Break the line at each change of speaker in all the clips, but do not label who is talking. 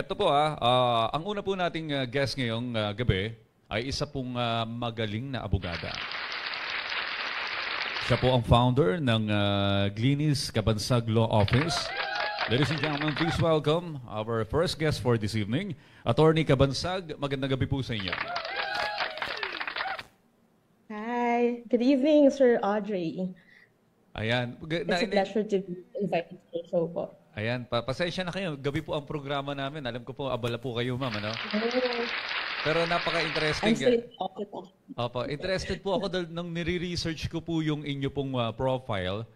Eto po ang una po nating guest ngayong gabi ay isa pong magaling na abogada. Siya po ang founder ng Glinis Cabansag Law Office. Ladies and gentlemen, please welcome our first guest for this evening, Attorney Cabansag. Magandang gabi po sa inyo.
Hi, good evening, Sir Audrey.
Ayan.
It's a pleasure to be invited to the show po.
Ayan, pasensya na kayo. Gabi po ang programa namin. Alam ko po, abala po kayo, ma'am, ano? Pero napaka-interesting.
I'm still okay po.
Opo, interested po ako dahil nung nire-research ko po yung inyo pong profile,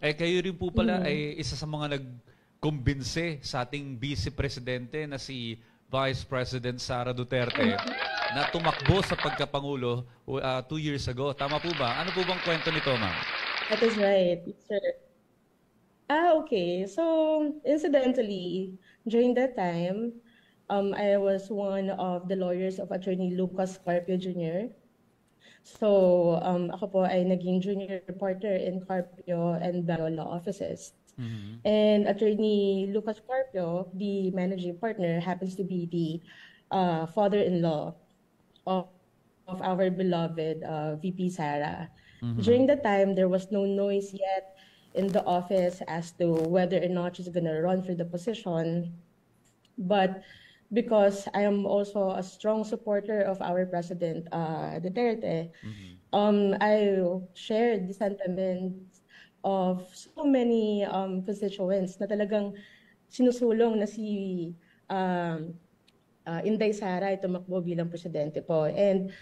kayo rin po pala ay isa sa mga nagkumbinse sa ating Vice Presidente na si Vice President Sara Duterte na tumakbo sa pagkapangulo 2 years ago. Tama po ba? Ano po bang kwento nito, ma'am?
That is right, sir. Okay. So, incidentally, during that time, I was one of the lawyers of Attorney Lucas Carpio Jr. So, ako po ay naging junior partner in Carpio and Barrio Law Offices. And Attorney Lucas Carpio, the managing partner, happens to be the father-in-law of our beloved VP Sara. During the time, there was no noise yet in the office as to whether or not she's going to run for the position. But because I am also a strong supporter of our President Duterte, I shared the sentiments of so many constituents na talagang sinusulong na si Inday Sara ay tumakbo bilang presidente po. And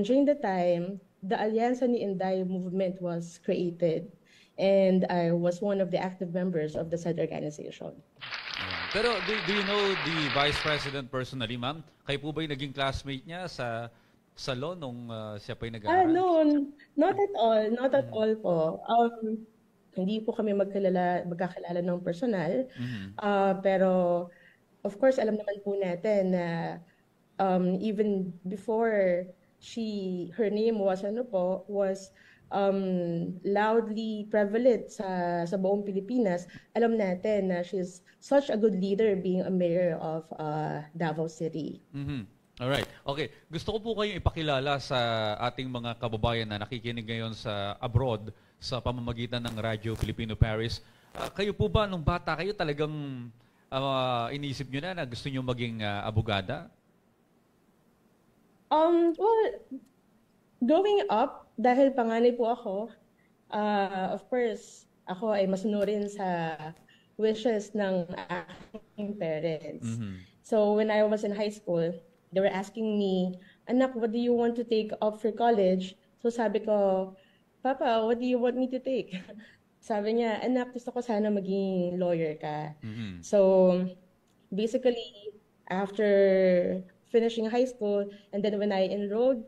during the time, the Alyansa ni Inday movement was created. And I was one of the active members of the said organization.
Pero do you know the Vice President personally, ma'am? Kayo po ba yung naging classmate niya sa law nung siya pa yung nag-aaral?
No, not at all. Not at all po. Hindi po kami magkakilala ng personal. Pero, of course, alam naman po natin na even before her name was loudly prevalent sa buong Pilipinas, alam natin na she's such a good leader being a mayor of Davao City.
Alright. Okay. Gusto ko po kayong ipakilala sa ating mga kababayan na nakikinig ngayon sa abroad sa pamamagitan ng Radyo Filipino Paris. Kayo po ba, nung bata kayo, talagang inisip nyo na gusto nyo maging abogada?
Well, growing up, dahil panganay po ako, of course, ako ay masunurin sa wishes ng aking parents. So when I was in high school, they were asking me, anak, what do you want to take up for college? So sabi ko, Papa, what do you want me to take? Sabi niya, anak, gusto ko sana maging lawyer ka. So basically, after finishing high school, and then when I enrolled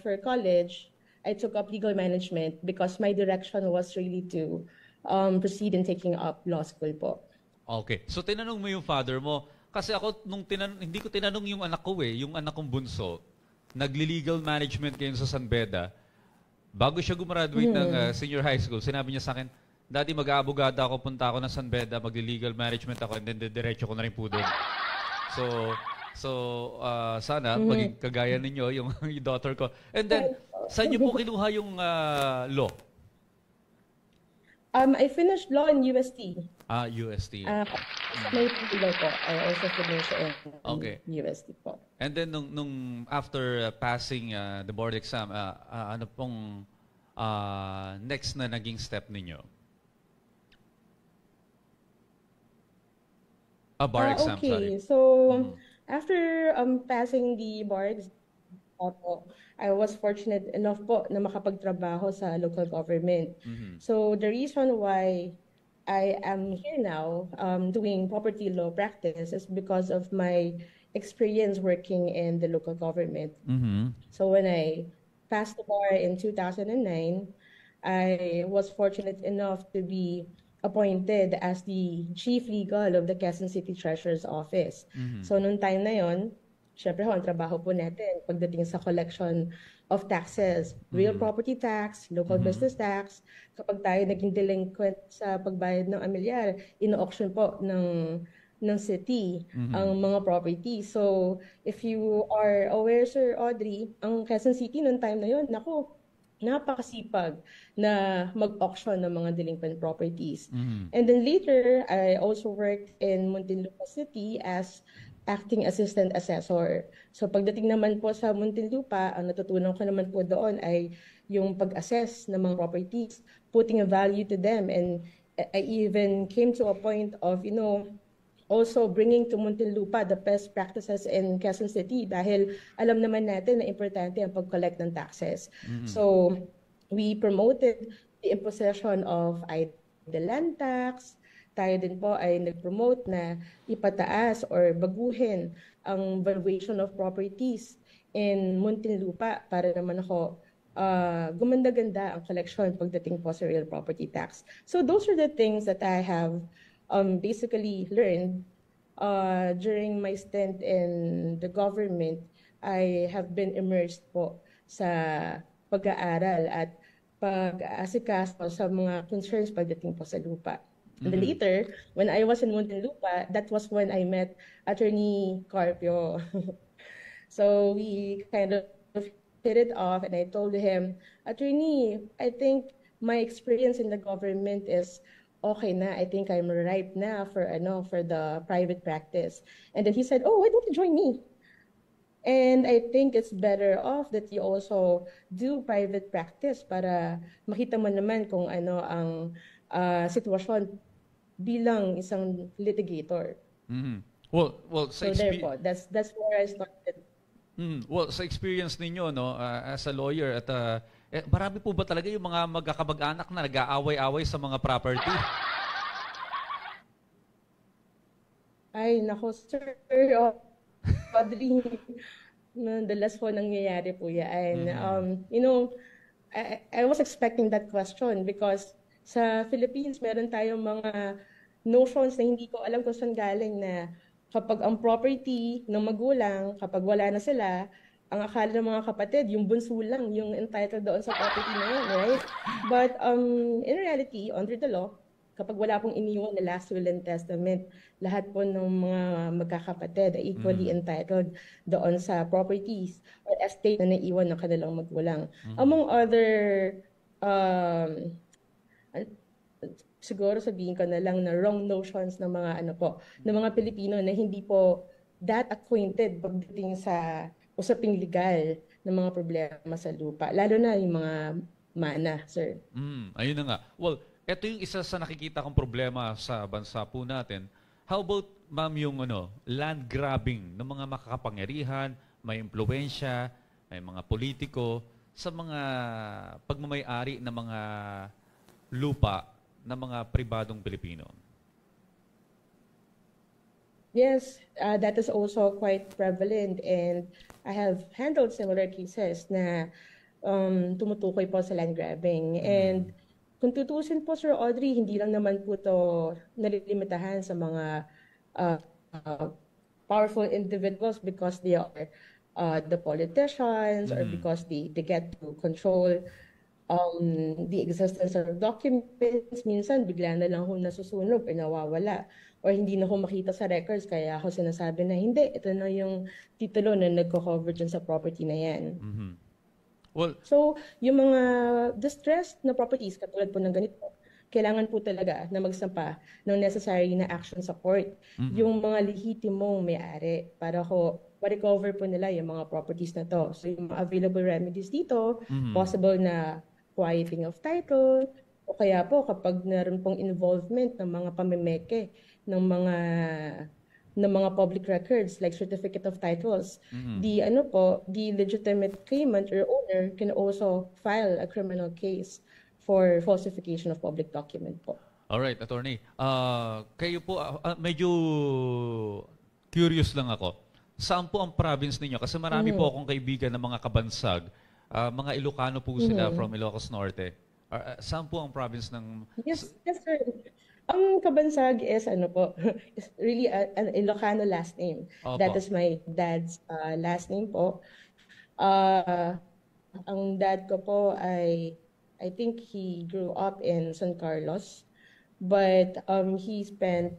for college, I took up legal management because my direction was really to proceed in taking up law school po.
Okay. So tinanong mo yung father mo, kasi ako hindi ko tinanong yung anak ko yung anak kong bunso, nagli-legal management ngayon sa San Beda. Bago siya gumraduate ng senior high school, sinabi niya sa akin, Daddy, mag-aabogada ako, punta ako ng San Beda, magli-legal management ako, and then diretso ko na rin po doon. So, sana maging kagaya ninyo yung daughter ko. And then, saan niyo po kinuha yung law?
I finished law in UST.
UST.
May legal po. I also finished in UST po.
And then, nung after passing the board exam, ano pong next na naging step ninyo? Bar exam, sorry.
So, after passing the bar exam, I was fortunate enough po na makapagtrabaho sa local government. So the reason why I am here now doing property law practice is because of my experience working in the local government. So when I passed the bar in 2009, I was fortunate enough to be appointed as the Chief Legal of the Quezon City Treasurer's Office. So noong time na yon, syempre ang trabaho po natin pagdating sa collection of taxes, real property tax, local business tax. Kapag tayo naging delinquent sa pagbayad ng amilyar, ino-auction po ng ng city ang mga property. So, if you are aware, Sir Audrey, ang Quezon City noong time na yun, naku, napakasipag na mag-auction ng mga delinquent properties. And then later, I also worked in Muntinlupa City as acting assistant assessor. So pagdating naman po sa Muntinlupa, ang natutunan ko naman po doon ay yung pag-assess ng mga properties, putting a value to them. And I even came to a point of, also bringing to Muntinlupa the best practices in Quezon City dahil alam naman natin na importante ang pag-collect ng taxes. So we promoted the imposition of the land tax. Tayo din po ay nag-promote na ipataas or baguhin ang valuation of properties in Muntinlupa para naman ako gumanda-ganda ang collection pagdating po sa real property tax. So those are the things that I have basically learned during my stint in the government. I have been immersed po sa pag-aaral at pag-aasikaso sa mga concerns pagdating po sa lupa. And then later, when I was in Muntinlupa, that was when I met Attorney Carpio. So we kind of hit it off and I told him, Attorney, I think my experience in the government is okay na. I think I'm ripe na for the private practice. And then he said, oh, why don't you join me? And I think it's better off that you also do private practice para makita mo naman kung ano ang sitwasyon bilang isang litigator.
Well,
so therefore, that's where I started.
Well, sa experience ninyo, no, as a lawyer, at marami po ba talaga yung mga magkakamag-anak na nag-aaway-away sa mga property?
Ay, nako, sir. Audrey, madalas po nangyayari po yan. I was expecting that question because sa Philippines, meron tayong mga notions na hindi ko alam kung saan galing na kapag ang property ng magulang, kapag wala na sila, ang akala ng mga kapatid, yung bunso lang yung entitled doon sa property na yun, right? But in reality, under the law, kapag wala pong iniwan na last will and testament, lahat po ng mga magkakapatid ay equally entitled doon sa properties or estate na naiwan ng kanilang magulang. Among other siguro sabihin ko na lang na wrong notions ng mga ng mga Pilipino na hindi po that acquainted pagdating sa usaping legal ng mga problema sa lupa, lalo na yung mga mana, sir.
Ayun na nga. Well, ito yung isa sa nakikita kong problema sa bansa po natin. How about, ma'am, yung land grabbing ng mga makakapangyarihan, may impluwensya, may mga politiko sa mga pagmamay-ari ng mga lupa ng mga pribadong Pilipino?
Yes, that is also quite prevalent and I have handled similar cases na tumutukoy po sa land grabbing. And kung tutusin po, Sir Audrey, hindi lang naman po ito nalilimitahan sa mga powerful individuals because they are the politicians or because they get to control the existence of documents. Minsan, bigla na lang ho nasusunog, nawawala. Or hindi na ho makita sa records, kaya ako sinasabi na hindi, ito na yung titulo na nagko-cover dyan sa property na yan.
Well,
so, yung mga distressed na properties, katulad po ng ganito, kailangan po talaga na magsampa ng necessary na action support. Yung mga lehitimong may-ari para ho ma-recover po nila yung mga properties na to. So, yung mga available remedies dito, possible na quieting of title, o kaya po kapag naroon pong involvement ng mga pamimeke ng mga public records like certificate of titles, the legitimate claimant or owner can also file a criminal case for falsification of public document po.
Alright, attorney. Kayo po, medyo curious lang ako. Saan po ang province ninyo? Kasi marami po akong kaibigan ng mga kabansag. Mga Ilocano po sila from Ilocos Norte. Saan po ang province ng...
Yes, sir. Ang Kabansag is is really an Ilocano last name.
Opo.
That is my dad's last name po. Ang dad ko po I think he grew up in San Carlos, but he spent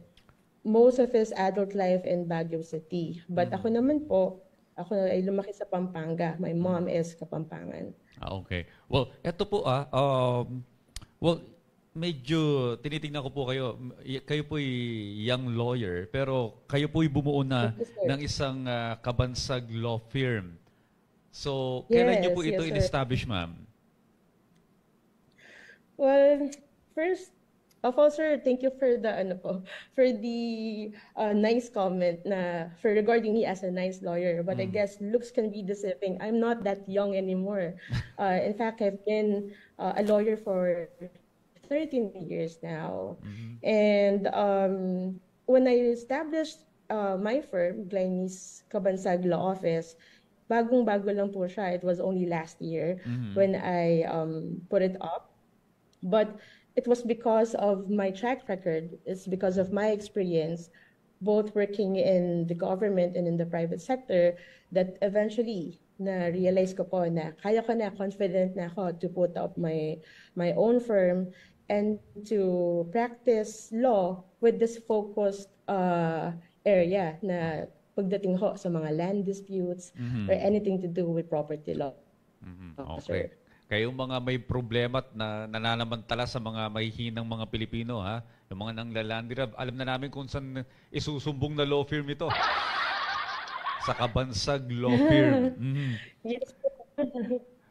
most of his adult life in Baguio City. But ako naman po, ako ay lumaki sa Pampanga. My mom is Kapampangan.
Okay. Well, eto po well, medyo tinitingnan ko po kayo. Kayo po young lawyer, pero kayo po bumuo na
Yes, sir.
ng isang kabansag law firm. So, kailan niyo po ito
Yes, sir.
in-establish, ma'am?
Well, first of all, sir, thank you for the nice comment for regarding me as a nice lawyer. But I guess looks can be deceiving. I'm not that young anymore. In fact, I've been a lawyer for 13 years now. And when I established my firm, Glenis Cabansag Law Office, bagong-bago lang po siya. It was only last year when I put it up. But it was because of my track record. It's because of my experience, both working in the government and in the private sector, that eventually na-realize ko po na kaya ko na, confident na ako to put up my own firm and to practice law with this focused area na pagdating ho sa mga land disputes or anything to do with property law.
Okay. Kayong mga may problema at nananamantala sa mga mahihinang mga Pilipino, ha? Yung mga nanglalandirab, alam na namin kung saan isusumbong na law firm ito. Sa Kabansag Law Firm.
Yes.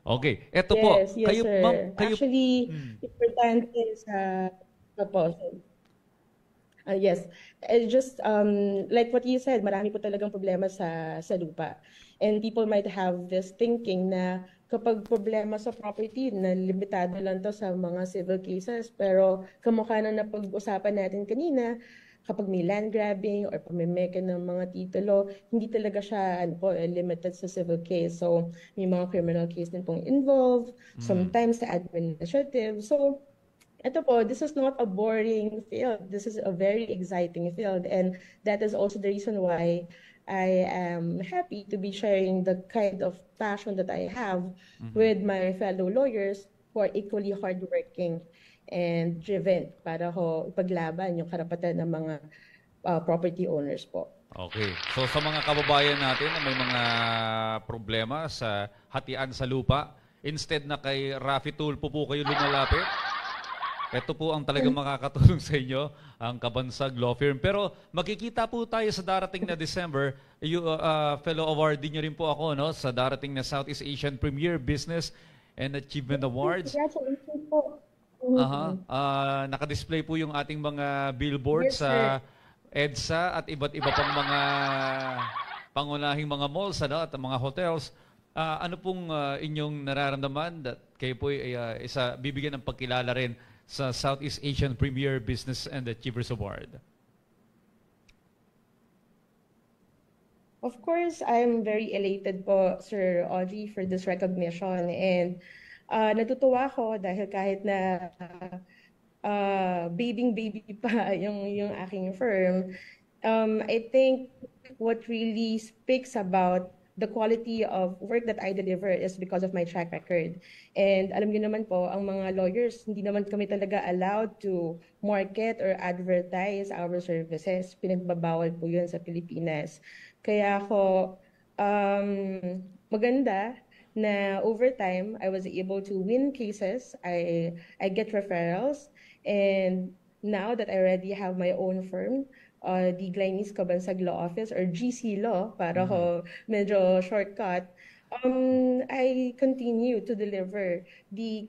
Okay. Eto po.
Yes,
Kayo,
sir.
ma'am, kayo,
Actually, importante sa proposal. Yes. Just like what you said, marami po talagang problema sa lupa. And people might have this thinking na kapag problema sa property, na limitado lang to sa mga civil cases. Pero kamukha na napag-usapan natin kanina, kapag may land grabbing or pamimeke ng mga titulo, hindi talaga siya limited sa civil case. So may mga criminal case din pong involved, sometimes sa administrative. So ito po, this is not a boring field. This is a very exciting field. And that is also the reason why I am happy to be sharing the kind of passion that I have with my fellow lawyers who are equally hardworking and driven para ho ipaglaban yung karapatan ng mga property owners po.
Okay. So sa mga kababayan natin na may mga problema sa hatian sa lupa, instead na kay Rafi Tulfo po kayo lumalapit, ito po ang talagang makakatulong sa inyo, ang Kabansag Law Firm. Pero makikita po tayo sa darating na December. Fellow awardee nyo rin po ako, no, sa darating na Southeast Asian Premier Business and Achievement Awards.
Congratulations po.
Naka-display po yung ating mga billboards
Yes,
sa EDSA at iba't iba pang mga pangunahing mga malls, at mga hotels. Ano pong inyong nararamdaman that kayo po bibigyan ng pagkilala rin sa Southeast Asian Premier Business and Achievers Award?
Of course, I'm very elated po, Sir Audrey, for this recognition. And natutuwa ako dahil kahit na baby pa yung aking firm, I think what really speaks about the quality of work that I deliver is because of my track record. And alam niyo naman po, ang mga lawyers, hindi naman kami talaga allowed to market or advertise our services. Pinagbabawal po yun sa Pilipinas. Kaya ako, maganda na over time, I was able to win cases. I get referrals. And now that I already have my own firm, the Glenis Cabansag Law Office or GC Law, para ho medyo shortcut, I continue to deliver the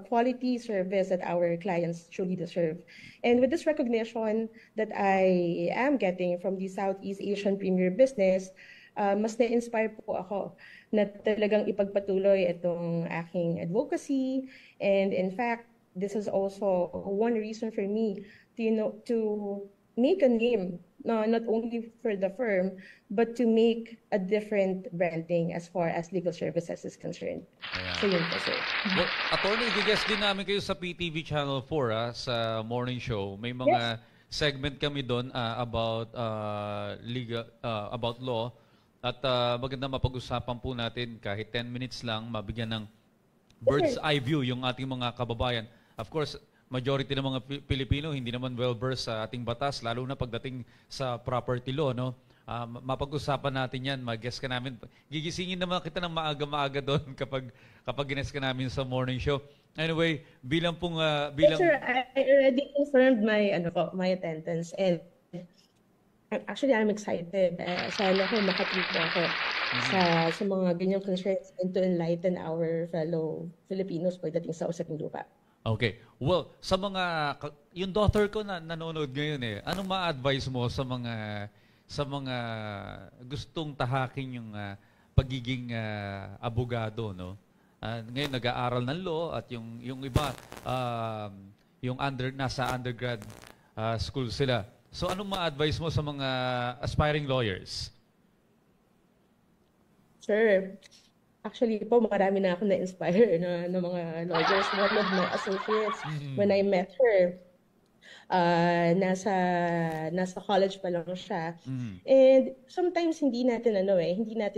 quality service that our clients truly deserve. And with this recognition that I am getting from the Southeast Asian Premier Business, mas na-inspire po ako na talagang ipagpatuloy itong aking advocacy. And in fact, this is also one reason for me to make a name, not only for the firm, but to make a different branding as far as legal services is concerned.
Ayan.
So yun po, sir.
Well, attorney, i-guest din namin kayo sa PTV Channel 4 sa morning show. May mga segment kami doon about legal, about law. At maganda mapag-usapan po natin kahit 10 minutes lang, mabigyan ng bird's eye view yung ating mga kababayan. Of course, majority ng mga Pilipino hindi naman well-versed sa ating batas, lalo na pagdating sa property law, no? Mapag-usapan natin yan, mag-guest ka namin. Gigisingin naman kita ng maaga-maaga doon kapag guest ka namin sa morning show. Anyway, bilang pong...
Yes, sir, I already confirmed my attendance, and actually, I'm excited. Sana ko makatulong ako sa mga ganyang concerns and to enlighten our fellow Filipinos pagdating sa usaping lupa.
Okay. Well, yung daughter ko na nanonood ngayon anong ma-advise mo sa mga gustong tahaking yung pagiging abogado, no? Ngayon nag-aaral ng law at yung iba nasa undergrad school sila. So anong ma-advise mo sa mga aspiring lawyers?
Sure. Actually po, marami na ako na-inspire na mga lawyers. One of my associates, when I met her, nasa college pa lang siya. And sometimes hindi natin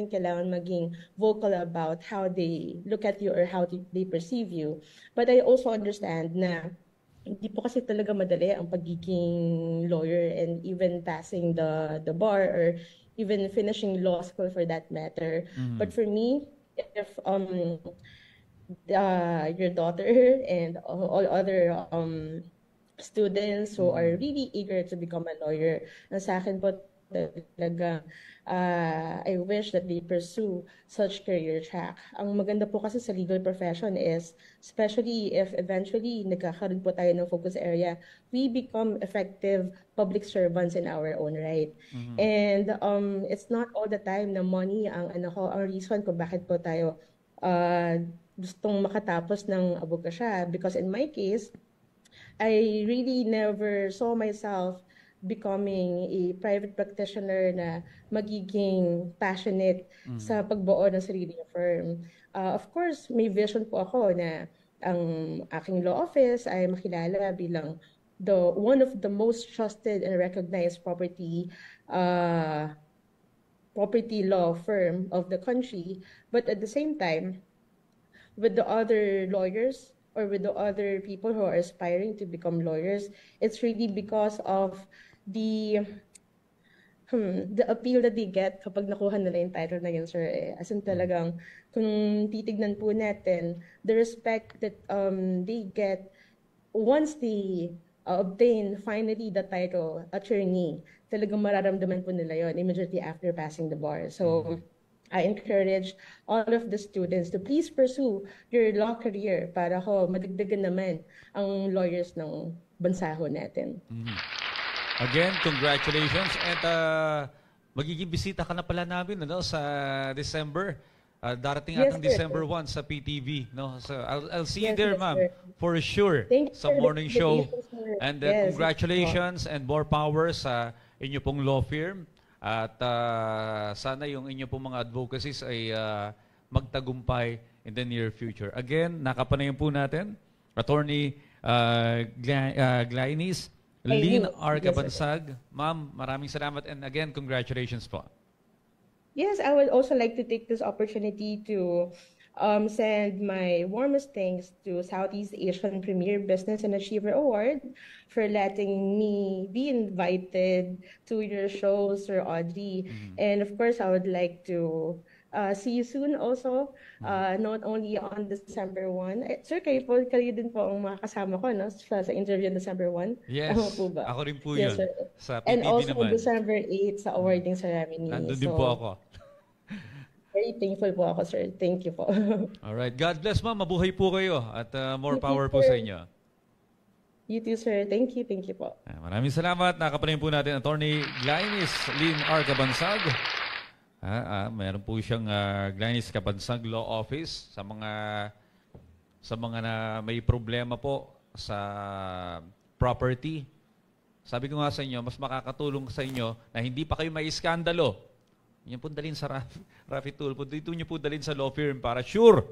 kailangan maging vocal about how they look at you or how they perceive you. But I also understand na hindi po kasi talaga madali ang pagiging lawyer and even passing the bar or even finishing law school for that matter. But for me, if your daughter and all other students who are really eager to become a lawyer, sa akin po talaga, I wish that they pursue such career track. Ang maganda po kasi sa legal profession is, especially if eventually nagkakaroon po tayo ng focus area, we become effective public servants in our own right. And it's not all the time na money ang reason kung bakit po tayo gustong makatapos ng abogasya. Because in my case, I really never saw myself becoming a private practitioner na magiging passionate sa pagbuo ng sariling firm. Of course, may vision po ako na ang aking law office ay makilala bilang one of the most trusted and recognized property law firm of the country. But at the same time, with the other lawyers or with the other people who are aspiring to become lawyers, it's really because of the appeal that they get kapag nakuha nila yung title na yun, sir. As in talagang, kung titignan po natin, the respect that they get once they obtain finally the title attorney, talagang mararamdaman po nila yun immediately after passing the bar. So, I encourage all of the students to please pursue your law career para madagdagan naman ang lawyers ng bansa natin.
Again, congratulations. And magiging bisita ka na pala namin sa December. Darating atong December 1 sa PTV. No? So I'll see you there, ma'am, for sure, sa morning show. And congratulations and more power sa inyo pong law firm. At sana yung inyo pong mga advocacies ay magtagumpay in the near future. Again, nakapanayon po natin, Attorney Glynis Lynn R. Cabansag. Ma'am, maraming salamat and again, congratulations po.
Yes, I would also like to take this opportunity to send my warmest thanks to Southeast Asian Premier Business and Achiever Award for letting me be invited to your show, Sir Audrey. And of course, I would like to see you soon also, not only on December 1. Sir, kayo din po ang makakasama ko sa interview on December 1.
Yes,
po ba?
ako rin po
yes,
yun.
Sir.
Sa PTV
and also
naman.
December 8 sa awarding ceremony.
Nandun din po ako.
Very thankful po ako, sir. Thank you po.
Alright, God bless, ma'am. Mabuhay po kayo at more power po
sir.
sa inyo.
You too, sir. Thank you po.
Maraming salamat. Nakapanayin po natin Attorney Glynis Lynn R. Cabansag. Meron po siyang Glynis Cabansag Law Office sa mga na may problema po sa property. Sabi ko nga sa inyo, mas makakatulong sa inyo na hindi pa kayo may iskandalo. Yan po dalhin sa Rafi Tulfo. Dito nyo po dalhin sa law firm para sure